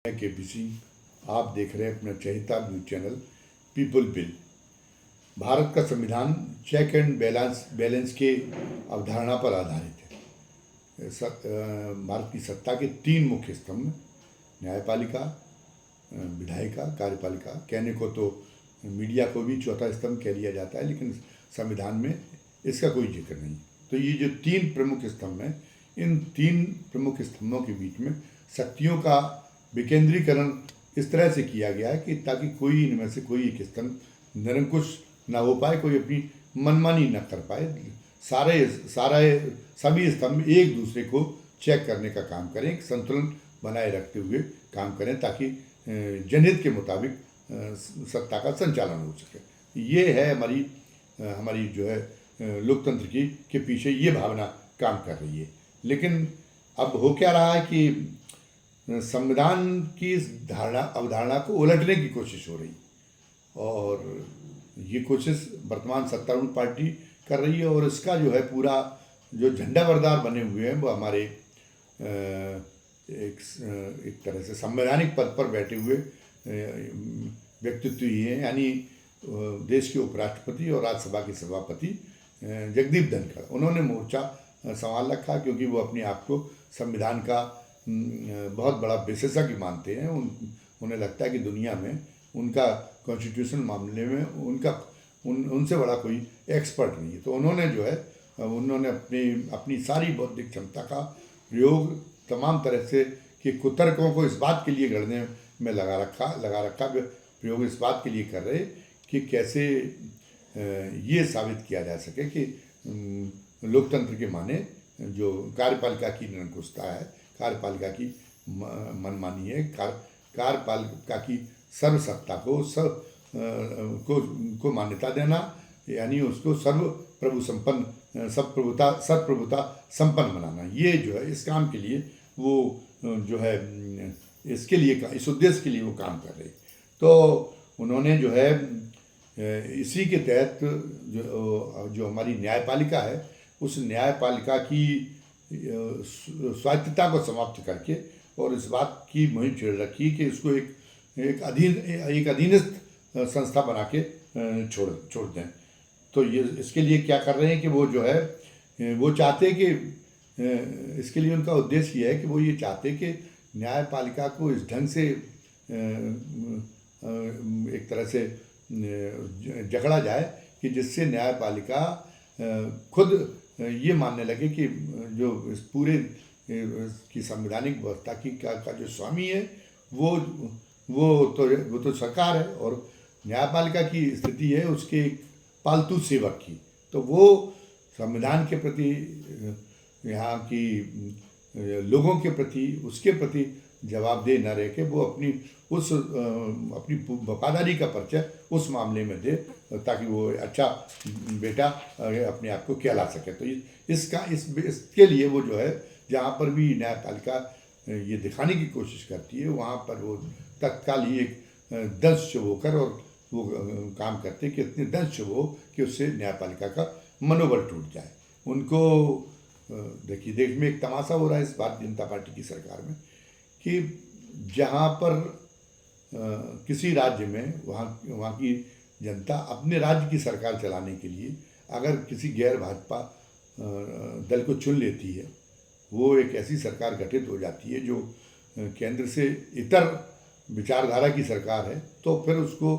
मैं केपी सिंह। आप देख रहे हैं अपना चहेता न्यूज चैनल पीपल बिल। भारत का संविधान चेक एंड बैलेंस के अवधारणा पर आधारित है। भारत की सत्ता के तीन मुख्य स्तंभ, न्यायपालिका, विधायिका, कार्यपालिका। कहने को तो मीडिया को भी चौथा स्तंभ कह लिया जाता है, लेकिन संविधान में इसका कोई जिक्र नहीं। तो ये जो तीन प्रमुख स्तंभ हैं, इन तीन प्रमुख स्तंभों के बीच में शक्तियों का विकेंद्रीकरण इस तरह से किया गया है कि ताकि कोई इनमें से कोई एक स्तंभ निरंकुश ना हो पाए, कोई अपनी मनमानी न कर पाए। सभी स्तंभ एक दूसरे को चेक करने का काम करें, संतुलन बनाए रखते हुए काम करें, ताकि जनहित के मुताबिक सत्ता का संचालन हो सके। ये है हमारी जो है लोकतंत्र के पीछे ये भावना काम कर रही है। लेकिन अब हो क्या रहा है कि संविधान की इस अवधारणा को उलटने की कोशिश हो रही, और ये कोशिश वर्तमान सत्तारूढ़ पार्टी कर रही है। और इसका जो है पूरा जो झंडा बरदार बने हुए हैं वो हमारे एक तरह से संवैधानिक पद पर बैठे हुए व्यक्तित्व ही हैं, यानी देश के उपराष्ट्रपति और राज्यसभा के सभापति जगदीप धनखड़। उन्होंने मोर्चा संभाल रखा, क्योंकि वो अपने आप को संविधान का बहुत बड़ा विशेषज्ञ मानते हैं। उन्हें लगता है कि दुनिया में उनका कॉन्स्टिट्यूशन मामले में उनसे बड़ा कोई एक्सपर्ट नहीं है। तो उन्होंने अपनी सारी बौद्धिक क्षमता का प्रयोग तमाम तरह से कि कुतर्कों को इस बात के लिए गढ़ने में लगा रखा प्रयोग इस बात के लिए कर रहे कि कैसे ये साबित किया जा सके कि लोकतंत्र के माने जो कार्यपालिका की निरंकुशता है, कार्यपालिका की मनमानी है, कार्यपालिका की सर्वसत्ता को मान्यता देना, यानी उसको सर्वप्रभुता संपन्न बनाना। ये जो है इस काम के लिए वो जो है इस उद्देश्य के लिए वो काम कर रहे। तो उन्होंने जो है इसी के तहत जो हमारी न्यायपालिका है, उस न्यायपालिका की स्वायत्तता को समाप्त करके और इस बात की मुहिम छेड़ रखी कि इसको एक अधीनस्थ संस्था बना के छोड़ दें। तो ये इसके लिए क्या कर रहे हैं कि वो जो है वो चाहते कि इसके लिए उनका उद्देश्य ये है कि वो ये चाहते कि न्यायपालिका को इस ढंग से एक तरह से जकड़ा जाए कि जिससे न्यायपालिका खुद ये मानने लगे कि जो इस पूरे की संवैधानिक व्यवस्था का जो स्वामी है वो तो सरकार है, और न्यायपालिका की स्थिति है उसके एक पालतू सेवक की। तो वो संविधान के प्रति, यहाँ की लोगों के प्रति, उसके प्रति जवाबदेह न रह के वो अपनी वफादारी का परिचय उस मामले में दे, ताकि वो अच्छा बेटा अपने आप को कहला सके। तो इसके लिए वो जो है जहाँ पर भी न्यायपालिका ये दिखाने की कोशिश करती है, वहाँ पर वो तत्काल ही एक दंश होकर और वो काम करते कि इतने दंश हो कि उससे न्यायपालिका का मनोबल टूट जाए। उनको देखिए, देश में एक तमाशा हो रहा है इस भारतीय जनता पार्टी की सरकार में कि जहाँ पर किसी राज्य में वहाँ की जनता अपने राज्य की सरकार चलाने के लिए अगर किसी गैर भाजपा दल को चुन लेती है, वो एक ऐसी सरकार गठित हो जाती है जो केंद्र से इतर विचारधारा की सरकार है। तो फिर उसको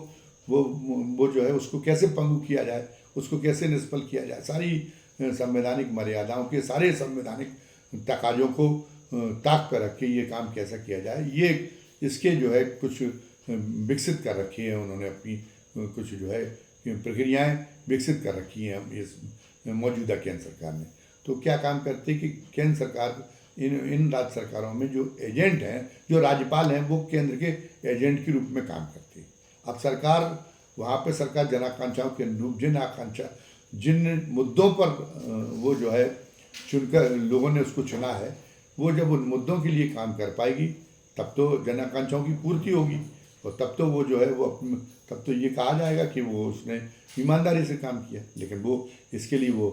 वो जो है उसको कैसे पंगु किया जाए, उसको कैसे निष्फल किया जाए, सारी संवैधानिक मर्यादाओं के सारे संवैधानिक तकाजों को ताक पर रख के ये काम कैसा किया जाए, ये इसके जो है कुछ विकसित कर रखी है उन्होंने, अपनी कुछ जो है प्रक्रियाएं विकसित कर रखी हैं इस मौजूदा केंद्र सरकार ने। तो क्या काम करते हैं कि केंद्र सरकार इन राज्य सरकारों में जो एजेंट हैं, जो राज्यपाल हैं, वो केंद्र के एजेंट के रूप में काम करते हैं। अब सरकार वहाँ पे सरकार जन आकांक्षाओं के अनुरूप जिन मुद्दों पर वो जो है चुनकर लोगों ने उसको चुना है, वो जब उन मुद्दों के लिए काम कर पाएगी तब तो जन आकांक्षाओं की पूर्ति होगी, और तब तो वो जो है तब तो ये कहा जाएगा कि वो उसने ईमानदारी से काम किया। लेकिन वो इसके लिए वो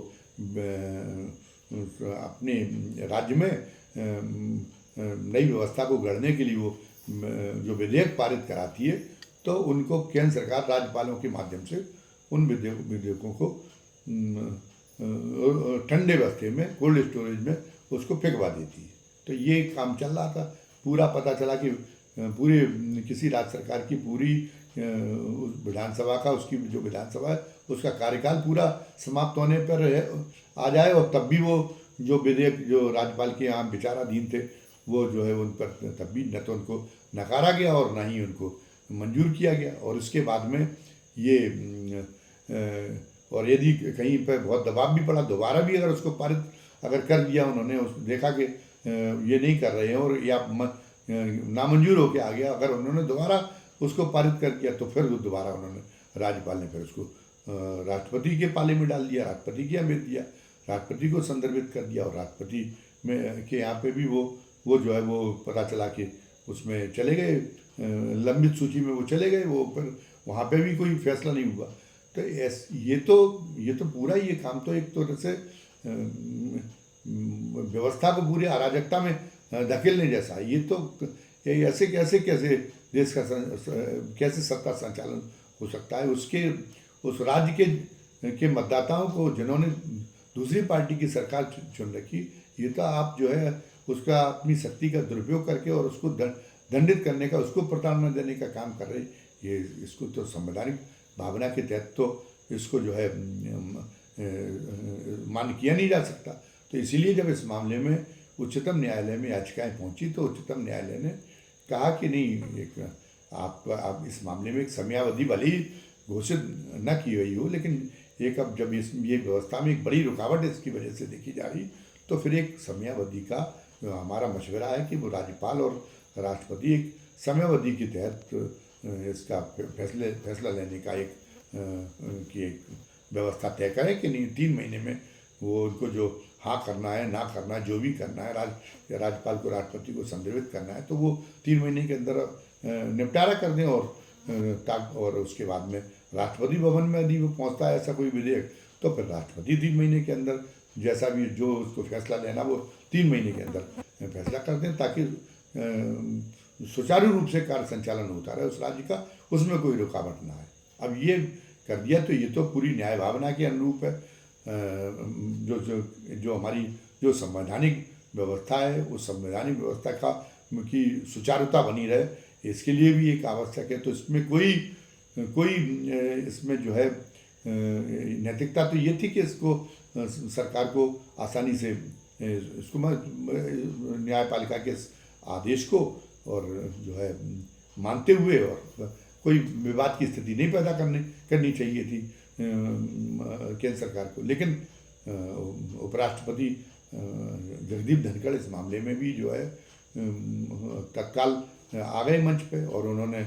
अपने राज्य में नई व्यवस्था को गढ़ने के लिए वो जो विधेयक पारित कराती है तो उनको केंद्र सरकार राज्यपालों के माध्यम से उन विधेयकों को ठंडे बस्ते में, कोल्ड स्टोरेज में उसको फेंकवा देती है। तो ये काम चल रहा था। पूरा पता चला कि पूरे किसी राज्य सरकार की पूरी विधानसभा का, उसकी जो विधानसभा है उसका कार्यकाल पूरा समाप्त होने पर आ जाए, और तब भी वो जो विधेयक जो राज्यपाल के यहाँ विचाराधीन थे वो जो है उन पर तब भी न तो उनको नकारा गया और न ही उनको मंजूर किया गया। और इसके बाद में ये और यदि कहीं पर बहुत दबाव भी पड़ा, दोबारा भी अगर उसको पारित अगर कर दिया उन्होंने, उस देखा कि ये नहीं कर रहे हैं और या नामंजूर होके आ गया, अगर उन्होंने दोबारा उसको पारित कर दिया तो फिर दोबारा उन्होंने राज्यपाल ने फिर उसको राष्ट्रपति के पाले में डाल दिया, राष्ट्रपति के यहाँ भेज दिया, राष्ट्रपति को संदर्भित कर दिया, और राष्ट्रपति में के यहाँ पे भी वो जो है वो पता चला कि उसमें चले गए, लंबित सूची में वो चले गए, वो फिर वहाँ पे भी कोई फैसला नहीं हुआ। तो ये तो पूरा ये काम तो एक तरह से व्यवस्था को पूरी अराजकता में धकेलने जैसा। ये तो ऐसे कैसे देश का कैसे सत्ता संचालन हो सकता है। उस राज्य के मतदाताओं को जिन्होंने दूसरी पार्टी की सरकार चुन रखी, ये तो आप जो है उसका अपनी शक्ति का दुरुपयोग करके और उसको दंडित करने का, उसको प्राथमिकता देने का काम कर रहे। ये इसको तो संवैधानिक भावना के तहत तो इसको जो है मान्य किया नहीं जा सकता। तो इसीलिए जब इस मामले में उच्चतम न्यायालय में याचिकाएं पहुंची तो उच्चतम न्यायालय ने कहा कि नहीं, आप इस मामले में एक समयावधि भले ही घोषित न की गई हो, लेकिन एक अब जब ये व्यवस्था में एक बड़ी रुकावट इसकी वजह से देखी जा रही, तो फिर एक समयावधि का हमारा मशवरा है कि वो राज्यपाल और राष्ट्रपति एक समयावधि के तहत इसका फैसला लेने का एक व्यवस्था तय करें कि नहीं, 3 महीने में वो उनको जो हाँ करना है, ना करना है, जो भी करना है, राज्यपाल को राष्ट्रपति को संदर्भित करना है, तो वो 3 महीने के अंदर निपटारा कर दें। और उसके बाद में राष्ट्रपति भवन में यदि वो पहुंचता है ऐसा कोई विधेयक, तो फिर राष्ट्रपति 3 महीने के अंदर जैसा भी जो उसको फैसला लेना वो 3 महीने के अंदर फैसला कर दें, ताकि सुचारू रूप से कार्य संचालन होता रहे उस राज्य का, उसमें कोई रुकावट ना आए। अब ये कर दिया तो ये तो पूरी न्याय भावना के अनुरूप है। जो हमारी जो संवैधानिक व्यवस्था है, उस संवैधानिक व्यवस्था की सुचारुता बनी रहे, इसके लिए भी एक आवश्यक है। तो इसमें कोई इसमें जो है नैतिकता तो ये थी कि इसको सरकार को आसानी से इसको न्यायपालिका के आदेश को और जो है मानते हुए और कोई विवाद की स्थिति नहीं पैदा करनी चाहिए थी केंद्र सरकार को। लेकिन उपराष्ट्रपति जगदीप धनखड़ इस मामले में भी जो है तत्काल आ गए मंच पे, और उन्होंने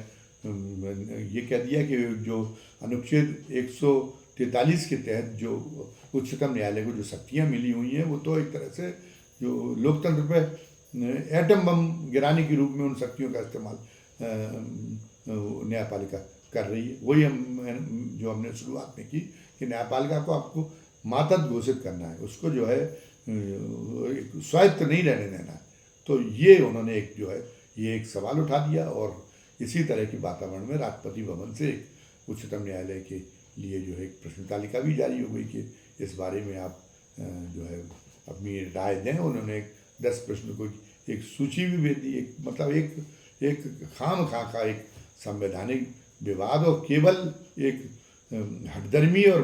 ये कह दिया कि जो अनुच्छेद 143 के तहत जो उच्चतम न्यायालय को जो शक्तियाँ मिली हुई हैं, वो तो एक तरह से जो लोकतंत्र पे एटम बम गिराने के रूप में उन शक्तियों का इस्तेमाल न्यायपालिका कर रही है। वही हमने शुरुआत में की कि न्यायपालिका को आपको मातहत घोषित करना है, उसको जो है स्वायत्त नहीं रहने देना है। तो ये उन्होंने एक सवाल उठा दिया, और इसी तरह की वातावरण में राष्ट्रपति भवन से उच्चतम न्यायालय के लिए जो है एक प्रश्न तालिका भी जारी हो गई कि इस बारे में आप जो है अपनी राय दें। उन्होंने 10 प्रश्न को एक सूची भी भेज दी, एक खामखा का एक संवैधानिक विवाद और केवल एक हठधर्मी और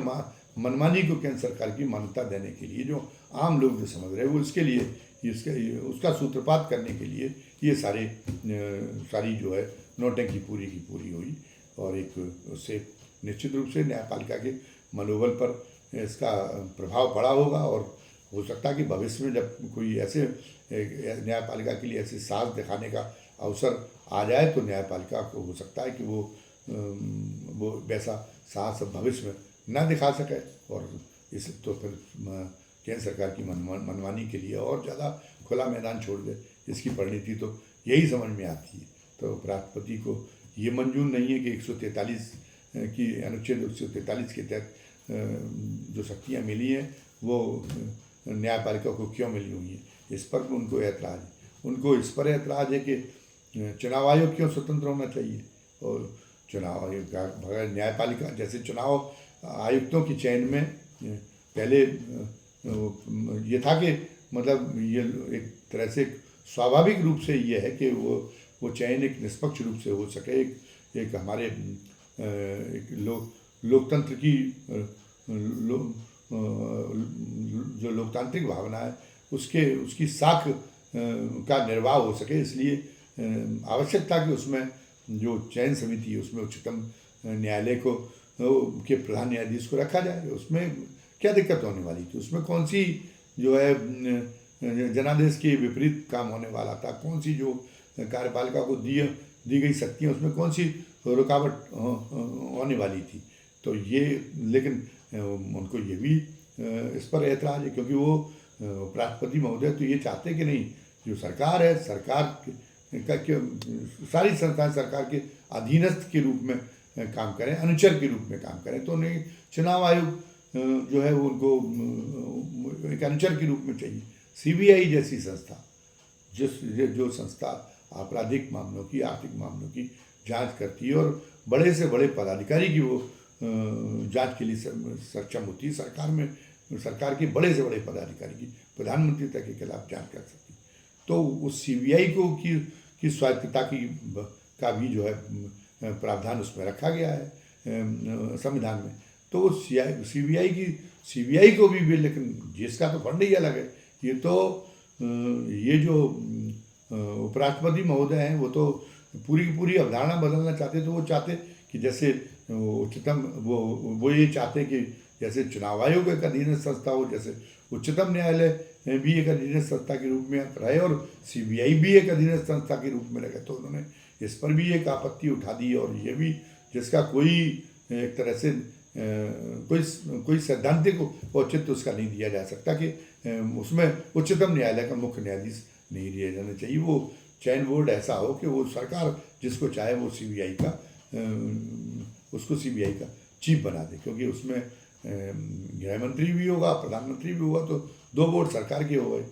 मनमानी को केंद्र सरकार की मान्यता देने के लिए जो आम लोग जो समझ रहे हैं, वो इसके लिए उसका सूत्रपात करने के लिए ये सारी जो है नौटंकी पूरी की पूरी हुई। और एक उससे निश्चित रूप से न्यायपालिका के मनोबल पर इसका प्रभाव पड़ा होगा, और हो सकता है कि भविष्य में जब कोई ऐसे न्यायपालिका के लिए ऐसे साहस दिखाने का अवसर आ जाए, तो न्यायपालिका को हो सकता है कि वो वैसा साहस भविष्य में न दिखा सके, और तो फिर केंद्र सरकार की मनमानी के लिए और ज़्यादा खुला मैदान छोड़ दे। इसकी परिणति तो यही समझ में आती है। तो राष्ट्रपति को ये मंजूर नहीं है कि 143 की अनुच्छेद 143 के तहत जो शक्तियाँ मिली हैं वो न्यायपालिका को क्यों मिली हुई हैं, इस पर उनको ऐतराज़ है। उनको इस पर ऐतराज़ है कि चुनाव आयोग क्यों स्वतंत्र होना चाहिए? और चुनाव आयोग का अगर न्यायपालिका जैसे चुनाव आयुक्तों की चयन में पहले ये था कि मतलब ये एक तरह से स्वाभाविक रूप से ये है कि वो चयन एक निष्पक्ष रूप से हो सके, एक हमारे एक लोकतंत्र की जो लोकतांत्रिक भावना है उसकी साख का निर्वाह हो सके, इसलिए आवश्यक था कि उसमें जो चयन समिति है उसमें उच्चतम न्यायालय को के प्रधान न्यायाधीश को रखा जाए। उसमें क्या दिक्कत होने वाली थी? उसमें कौन सी जो है जनादेश के विपरीत काम होने वाला था? कौन सी जो कार्यपालिका को दी गई शक्तियाँ उसमें कौन सी रुकावट होने वाली थी? तो ये लेकिन उनको ये भी इस पर ऐतराज़ है, क्योंकि वो उपराष्ट्रपति महोदय तो ये चाहते कि नहीं, जो सरकार है, सरकार का सारी संस्थाएं सरकार के अधीनस्थ के रूप में काम करें, अनुचर के रूप में काम करें। तो उन्हें चुनाव आयोग जो है वो उनको एक अनुचर के रूप में चाहिए। सीबीआई जैसी संस्था जो संस्था आपराधिक मामलों की, आर्थिक मामलों की जांच करती है और बड़े से बड़े पदाधिकारी की वो जांच के लिए सक्षम होती है, सरकार के बड़े से बड़े पदाधिकारी की, प्रधानमंत्री तक के खिलाफ जांच कर सकती है। तो उस सीबीआई को की स्वायत्तता का भी जो है प्रावधान उसमें रखा गया है संविधान में। तो सीबीआई को भी लेकिन जिसका तो फंड ही अलग है। ये तो ये जो उपराष्ट्रपति महोदय हैं वो तो पूरी की पूरी अवधारणा बदलना चाहते। तो वो चाहते कि जैसे उच्चतम वो ये चाहते कि जैसे चुनाव आयोग एक अधीनस्थ संस्था हो, जैसे उच्चतम न्यायालय भी एक अधीनस्थ संस्था के रूप में रहे और सीबीआई भी एक अधीनस्थ संस्था के रूप में रहे। तो उन्होंने इस पर भी एक आपत्ति उठा दी और ये भी जिसका कोई एक तरह से कोई सैद्धांतिक औचित्य उसका नहीं दिया जा सकता कि उसमें उच्चतम न्यायालय का मुख्य न्यायाधीश नहीं दिया जाना चाहिए। वो चयन बोर्ड ऐसा हो कि वो सरकार जिसको चाहे वो उसको सीबीआई का चीफ बना दे, क्योंकि उसमें गृह मंत्री भी होगा, प्रधानमंत्री भी होगा, तो दो बोर्ड सरकार के हो गए।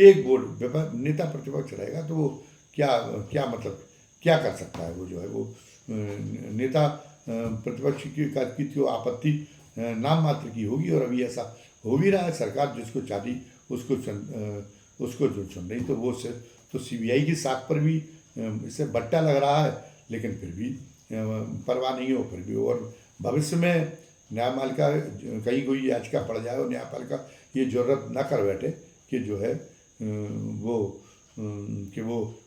एक बोर्ड नेता प्रतिपक्ष रहेगा, तो वो क्या मतलब क्या कर सकता है? वो जो है वो नेता प्रतिपक्ष की तो आपत्ति नाम मात्र की होगी और अभी ऐसा हो भी रहा है। सरकार जिसको चाहती उसको जो चुन रही, तो वो तो सीबीआई की साख पर भी इससे बट्टा लग रहा है, लेकिन फिर भी परवाह नहीं हो। फिर भी और भविष्य में न्यायपालिका कहीं कोई याचिका पड़ जाए और न्यायपालिका ये जरूरत न कर बैठे कि जो है वो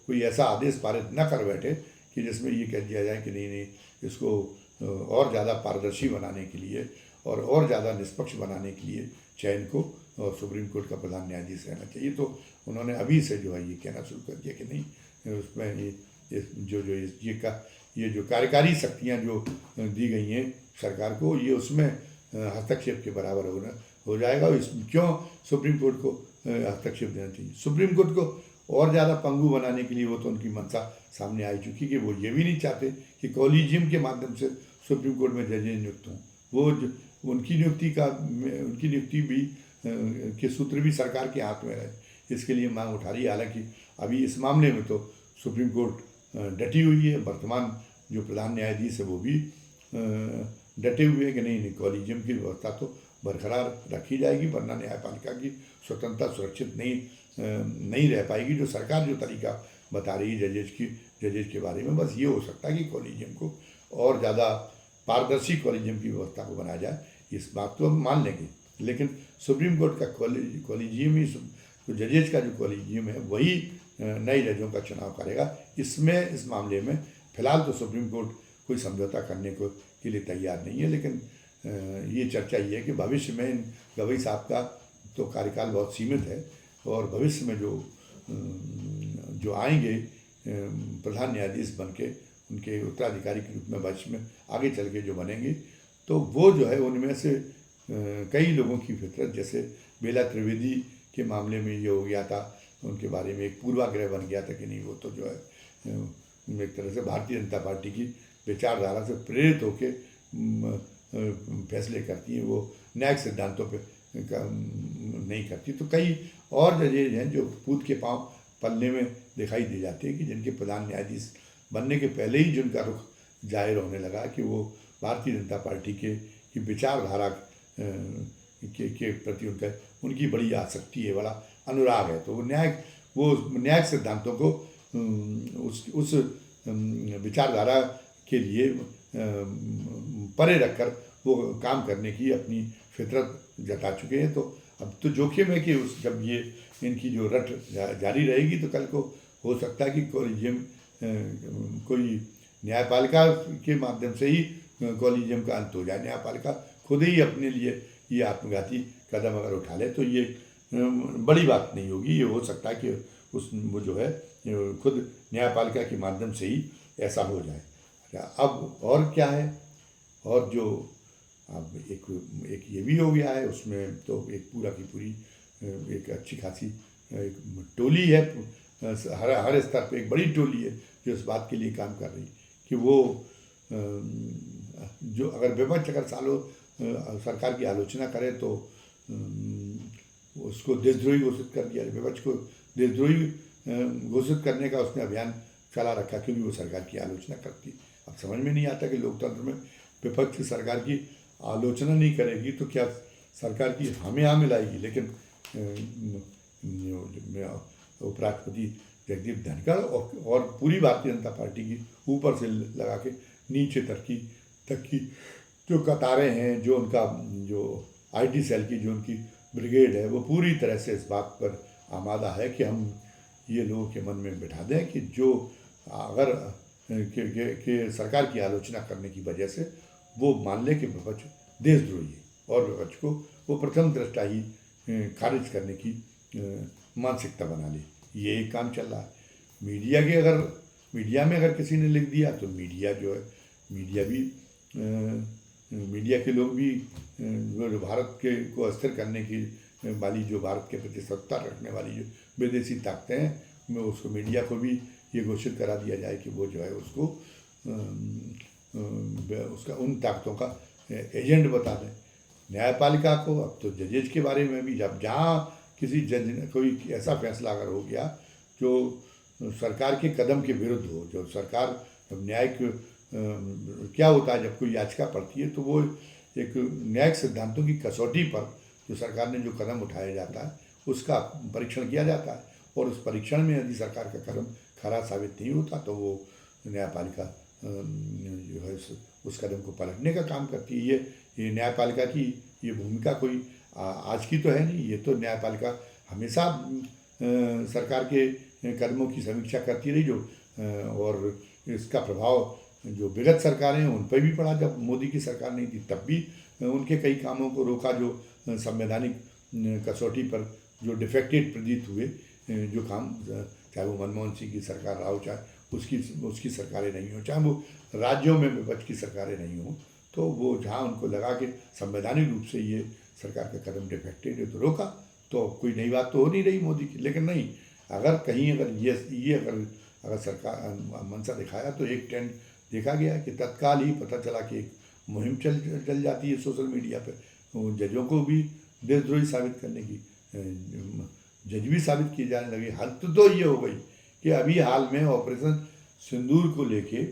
कोई ऐसा आदेश पारित न कर बैठे कि जिसमें ये कह दिया जाए कि नहीं इसको और ज़्यादा पारदर्शी बनाने के लिए और ज़्यादा निष्पक्ष बनाने के लिए चयन को और सुप्रीम कोर्ट का प्रधान न्यायाधीश रहना चाहिए। तो उन्होंने अभी से जो है ये कहना शुरू कर दिया कि नहीं, उसमें ये जो कार्यकारी शक्तियाँ जो दी गई हैं सरकार को, ये उसमें हस्तक्षेप के बराबर हो जाएगा। क्यों सुप्रीम कोर्ट को हस्तक्षेप देना चाहिए? सुप्रीम कोर्ट को और ज़्यादा पंगु बनाने के लिए वो तो उनकी मंशा सामने आ चुकी कि वो ये भी नहीं चाहते कि कॉलेजियम के माध्यम से सुप्रीम कोर्ट में जजेस नियुक्त हों। वो उनकी नियुक्ति भी के सूत्र भी सरकार के हाथ में रहे, इसके लिए मांग उठा रही है। हालांकि अभी इस मामले में तो सुप्रीम कोर्ट डटी हुई है, वर्तमान जो प्रधान न्यायाधीश है वो भी डटे हुए हैं कि नहीं कॉलेजियम की व्यवस्था तो बरकरार रखी जाएगी, वरना न्यायपालिका की स्वतंत्रता सुरक्षित नहीं रह पाएगी। जो सरकार जो तरीका बता रही है जजेज के बारे में, बस ये हो सकता है कि कॉलेजियम को और ज़्यादा पारदर्शी कॉलेजियम की व्यवस्था को बनाया जाए। इस बात को हम मान लेंगे, लेकिन सुप्रीम कोर्ट का कॉलेजियम ही तो जजेज का जो कॉलेजियम है वही नए जजों का चुनाव करेगा। इस मामले में फिलहाल तो सुप्रीम कोर्ट कोई समझौता करने के लिए तैयार नहीं है, लेकिन ये चर्चा ये है कि भविष्य में गवई साहब का तो कार्यकाल बहुत सीमित है और भविष्य में जो आएंगे प्रधान न्यायाधीश बन के उनके उत्तराधिकारी के रूप में भविष्य में आगे चल के जो बनेंगे, तो वो जो है उनमें से कई लोगों की फितरत, जैसे बेला त्रिवेदी के मामले में ये हो गया था, उनके बारे में एक पूर्वाग्रह बन गया था कि नहीं वो तो जो है एक तरह से भारतीय जनता पार्टी की विचारधारा से प्रेरित होकर फैसले करती हैं, वो न्यायिक सिद्धांतों पे नहीं करती। तो कई और जजेज हैं जो पूत के पाँव पलने में दिखाई दे जाते हैं कि जिनके प्रधान न्यायाधीश बनने के पहले ही जिनका रुख जाहिर होने लगा कि वो भारतीय जनता पार्टी की विचारधारा के प्रति उनकी बड़ी आसक्ति है, बड़ा अनुराग है। तो वो न्यायिक सिद्धांतों को उस विचारधारा के लिए परे रखकर वो काम करने की अपनी फितरत जता चुके हैं। तो अब तो जोखिम है कि जब ये इनकी जो रट जारी रहेगी तो कल को हो सकता है कि कोई न्यायपालिका के माध्यम से ही कॉलेजियम का अंत हो जाए। न्यायपालिका खुद ही अपने लिए ये आत्मघाती कदम अगर उठा ले तो ये बड़ी बात नहीं होगी। ये हो सकता है कि वो जो है खुद न्यायपालिका के माध्यम से ही ऐसा हो जाए। अब और क्या है, और जो अब एक ये भी हो गया है, उसमें तो एक पूरा की पूरी एक अच्छी खासी एक टोली है, हर स्तर पे एक बड़ी टोली है जो इस बात के लिए काम कर रही कि वो जो अगर विपक्ष अगर सालों सरकार की आलोचना करे तो उसको देशद्रोही घोषित कर दिया। विपक्ष को देशद्रोही घोषित करने का उसने अभियान चला रखा क्योंकि वो सरकार की आलोचना करती। अब समझ में नहीं आता कि लोकतंत्र में विपक्ष सरकार की आलोचना नहीं करेगी तो क्या सरकार की हाँ मिलाएगी। लेकिन उपराष्ट्रपति जगदीप धनखड़ और पूरी भारतीय जनता पार्टी की ऊपर से लगा के नीचे तक की जो कतारें हैं, जो उनका जो IT सेल की जो उनकी ब्रिगेड है, वो पूरी तरह से इस बात पर आमादा है कि हम ये लोगों के मन में बिठा दें कि जो अगर कि सरकार की आलोचना करने की वजह से वो मान ले कि विपक्ष देशद्रोही है और विपक्ष को वो प्रथम दृष्टा ही खारिज करने की मानसिकता बना ले। ये एक काम चल रहा है। मीडिया में अगर किसी ने लिख दिया तो मीडिया जो है मीडिया के लोग भी भारत के को अस्थिर करने की वाली जो भारत के प्रति सत्ता रखने वाली जो विदेशी ताकतें हैं, मैं उसको मीडिया को भी ये घोषित करा दिया जाए कि वो जो है उसको उसका उन ताकतों का एजेंट बता दें। न्यायपालिका को अब तो जजेज के बारे में भी जब जहाँ किसी जज ने कोई ऐसा फैसला अगर हो गया जो सरकार के कदम के विरुद्ध हो, जो सरकार न्यायिक क्या होता है जब कोई याचिका पड़ती है तो वो एक न्यायिक सिद्धांतों की कसौटी पर जो सरकार ने जो कदम उठाया जाता है उसका परीक्षण किया जाता है और उस परीक्षण में यदि सरकार का कदम खरा साबित नहीं होता तो वो न्यायपालिका जो है उस कदम को पलटने का काम करती है। ये न्यायपालिका की ये भूमिका कोई आज की तो है नहीं, ये तो न्यायपालिका हमेशा सरकार के कदमों की समीक्षा करती रही जो और इसका प्रभाव जो विगत सरकारें हैं उन पर भी पड़ा। जब मोदी की सरकार नहीं थी तब भी उनके कई कामों को रोका जो संवैधानिक कसौटी पर जो डिफेक्टेड प्रतीत हुए जो काम, चाहे वो मनमोहन सिंह की सरकार रहा हो, चाहे उसकी सरकारें नहीं हो, चाहे वो राज्यों में विपक्ष की सरकारें नहीं हो, तो वो जहाँ उनको लगा कि संवैधानिक रूप से ये सरकार का कदम डिफेक्टेड है तो रोका। तो कोई नई बात तो हो नहीं रही मोदी की। लेकिन नहीं, अगर कहीं अगर ये अगर सरकार मंशा दिखाया तो एक ट्रेंड देखा गया कि तत्काल ही पता चला कि एक मुहिम चल जाती है सोशल मीडिया पर, जजों को भी देशद्रोही साबित करने की, जज भी साबित किए जाने लगे। हद तो ये हो गई कि अभी हाल में ऑपरेशन सिंदूर को लेके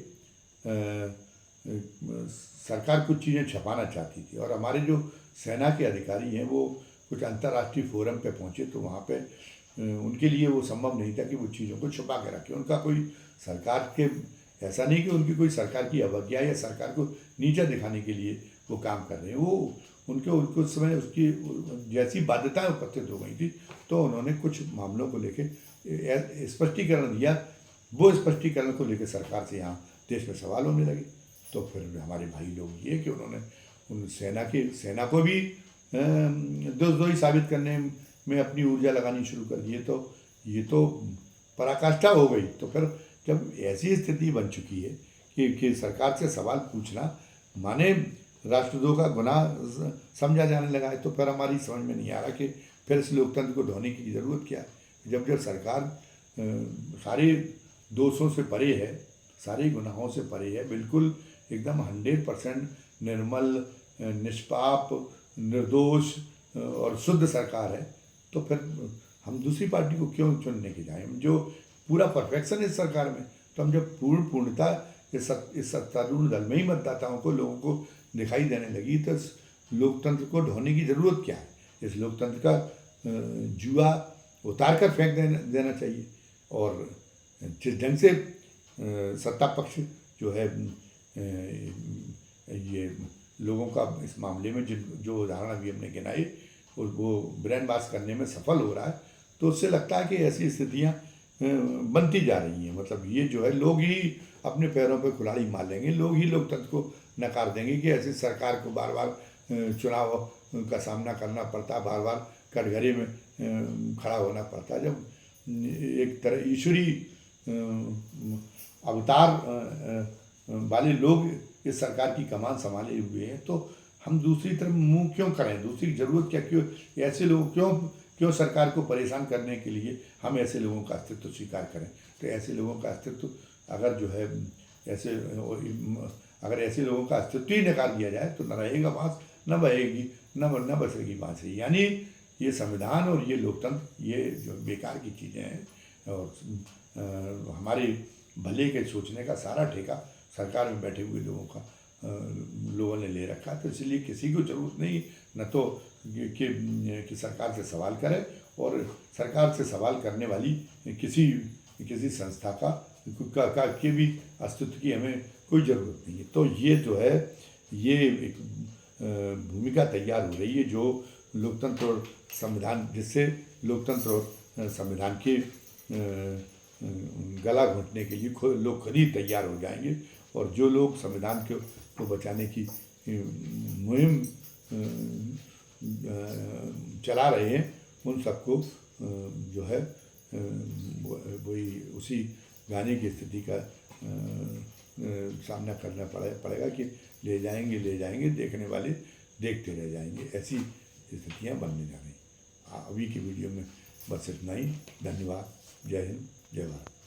सरकार कुछ चीज़ें छपाना चाहती थी और हमारे जो सेना के अधिकारी हैं वो कुछ अंतर्राष्ट्रीय फोरम पे पहुंचे तो वहाँ पे उनके लिए वो संभव नहीं था कि वो चीज़ों को छुपा के रखें। उनका कोई सरकार के ऐसा नहीं कि उनकी कोई सरकार की अवज्ञा या सरकार को नीचा दिखाने के लिए वो काम कर रहे हैं। वो उनको उस समय उसकी जैसी बाध्यताएं उपस्थित हो गई थी तो उन्होंने कुछ मामलों को लेके स्पष्टीकरण दिया। वो स्पष्टीकरण को लेकर सरकार से यहाँ देश में सवाल होने लगे। तो फिर हमारे भाई लोग ये कि उन्होंने उन सेना को भी दोषी साबित करने में अपनी ऊर्जा लगानी शुरू कर दी। तो ये तो पराकाष्ठा हो गई। तो फिर जब ऐसी स्थिति बन चुकी है कि सरकार से सवाल पूछना माने राष्ट्रद्रोह का गुनाह समझा जाने लगा है, तो फिर हमारी समझ में नहीं आ रहा कि फिर इस लोकतंत्र को धोने की ज़रूरत क्या है। जब सरकार सारे दोषों से परे है, सारे गुनाहों से परे है, बिल्कुल एकदम 100% निर्मल, निष्पाप, निर्दोष और शुद्ध सरकार है, तो फिर हम दूसरी पार्टी को क्यों चुनने के जाएं? जो पूरा परफेक्शन है इस सरकार में, तो हम जब पूर्णता इस सत्तारूढ़ दल में ही मतदाताओं को, लोगों को दिखाई देने लगी, तो इस लोकतंत्र को ढोने की ज़रूरत क्या है? इस लोकतंत्र का जुआ उतार कर फेंक देना चाहिए। और जिस ढंग से सत्ता पक्ष जो है ये लोगों का इस मामले में जो उदाहरण अभी हमने गिनाए वो ब्रेन वॉश करने में सफल हो रहा है, तो उससे लगता है कि ऐसी स्थितियाँ बनती जा रही हैं। मतलब ये जो है, लोग ही अपने पैरों पे कुल्हाड़ी मार लेंगे, लोग ही लोकतंत्र को नकार देंगे कि ऐसी सरकार को बार बार चुनाव का सामना करना पड़ता, बार बार कटघरे में खड़ा होना पड़ता। जब एक तरह ईश्वरी अवतार वाले लोग इस सरकार की कमान संभाले हुए हैं, तो हम दूसरी तरफ मुंह क्यों करें? दूसरी ज़रूरत क्या? क्यों ऐसे लोग क्यों सरकार को परेशान करने के लिए हम ऐसे लोगों का अस्तित्व स्वीकार करें? तो ऐसे लोगों का अस्तित्व अगर जो है अगर ऐसे लोगों का अस्तित्व ही नकार दिया जाए तो न रहेगा बाँस, न बहेगी, न बसेगी बाँसुरी। यानी ये संविधान और ये लोकतंत्र, ये जो बेकार की चीज़ें हैं, और हमारे भले के सोचने का सारा ठेका सरकार में बैठे हुए लोगों ने ले रखा है। तो इसलिए किसी को ज़रूरत नहीं न तो कि सरकार से सवाल करे, और सरकार से सवाल करने वाली किसी संस्था के भी अस्तित्व की हमें कोई ज़रूरत नहीं है। तो ये जो है, ये एक भूमिका तैयार हो रही है जो लोकतंत्र और संविधान, जिससे लोकतंत्र और संविधान के गला घोंटने के लिए लोग खुद ही तैयार हो जाएंगे, और जो लोग संविधान को बचाने की मुहिम चला रहे हैं, उन सबको जो है वही उसी गाने की स्थिति का सामना करना पड़ेगा कि ले जाएंगे, देखने वाले देखते रह जाएंगे। ऐसी स्थितियाँ बनने जा रही। अभी की वीडियो में बस इतना ही। धन्यवाद। जय हिंद, जय भारत।